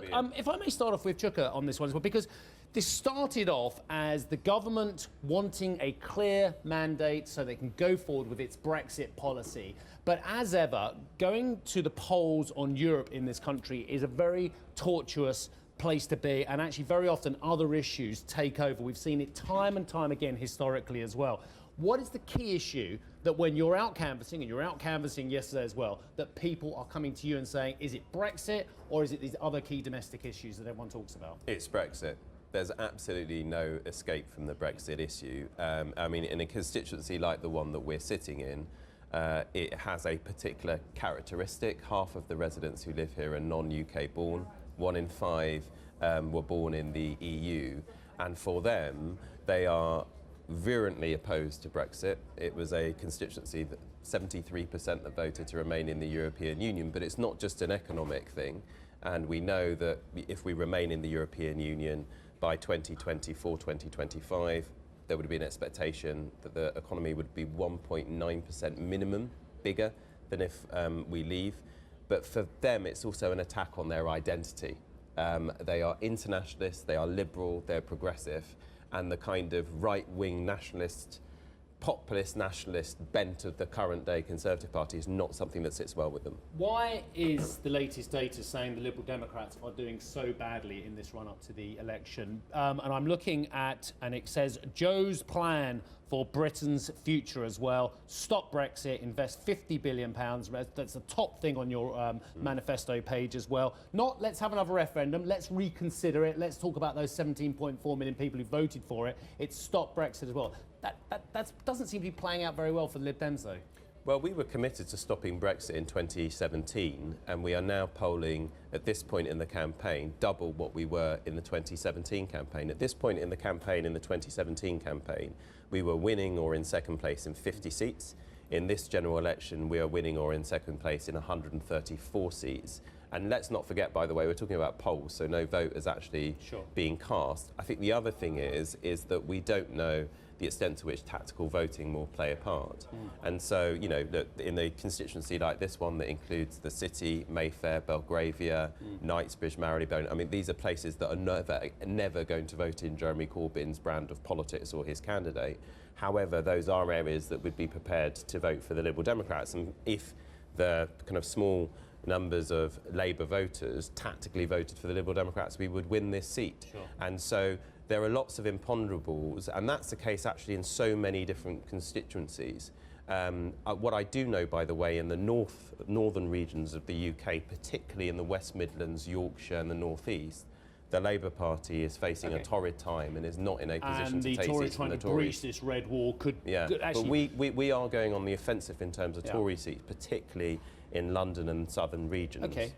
Look, if I may start off with Chuka on this one as well, because this started off as the government wanting a clear mandate so they can go forward with its Brexit policy. But as ever, going to the polls on Europe in this country is a very tortuous place to be, and actually very often other issues take over. We've seen it time and time again historically as well. What is the key issue that when you're out canvassing, and you're out canvassing yesterday as well, that people are coming to you and saying, is it Brexit or is it these other key domestic issues that everyone talks about? It's Brexit. There's absolutely no escape from the Brexit issue. I mean, in a constituency like the one that we're sitting in, it has a particular characteristic. Half of the residents who live here are non-UK born. 1 in 5 were born in the EU. And for them, they are virulently opposed to Brexit. It was a constituency that 73% that voted to remain in the European Union, but it's not just an economic thing. And we know that if we remain in the European Union by 2024, 2025, there would be an expectation that the economy would be 1.9% minimum bigger than if we leave. But for them, it's also an attack on their identity. They are internationalists, they are liberal, they're progressive, and the kind of right-wing nationalist, populist nationalist bent of the current day Conservative Party is not something that sits well with them. Why is the latest data saying the Liberal Democrats are doing so badly in this run-up to the election? And I'm looking at, and it says, Joe's plan for Britain's future as well. Stop Brexit, invest £50 billion. That's the top thing on your manifesto page as well. Not let's have another referendum, let's reconsider it, let's talk about those 17.4 million people who voted for it. It's stop Brexit as well. That doesn't seem to be playing out very well for the Lib Dems, though. Well, we were committed to stopping Brexit in 2017, and we are now polling, at this point in the campaign, double what we were in the 2017 campaign. At this point in the campaign, in the 2017 campaign, we were winning or in second place in 50 seats. In this general election, we are winning or in second place in 134 seats. And let's not forget, by the way, we're talking about polls, so no vote is actually being cast. I think the other thing is that we don't know the extent to which tactical voting will play a part. And so, you know, in a constituency like this one that includes the City, Mayfair, Belgravia, Knightsbridge, Marylebone, I mean, these are places that are never going to vote in Jeremy Corbyn's brand of politics or his candidate. However, those are areas that would be prepared to vote for the Liberal Democrats. And if the kind of small numbers of Labour voters tactically voted for the Liberal Democrats, we would win this seat. And so there are lots of imponderables, and that's the case actually in so many different constituencies. What I do know, by the way, in the northern regions of the UK, particularly in the West Midlands, Yorkshire and the North East, the Labour Party is facing a torrid time and is not in a position to take seats from the Tories. And the Tories trying to breach this red wall could actually... But we are going on the offensive in terms of Tory seats, particularly in London and southern regions. Okay,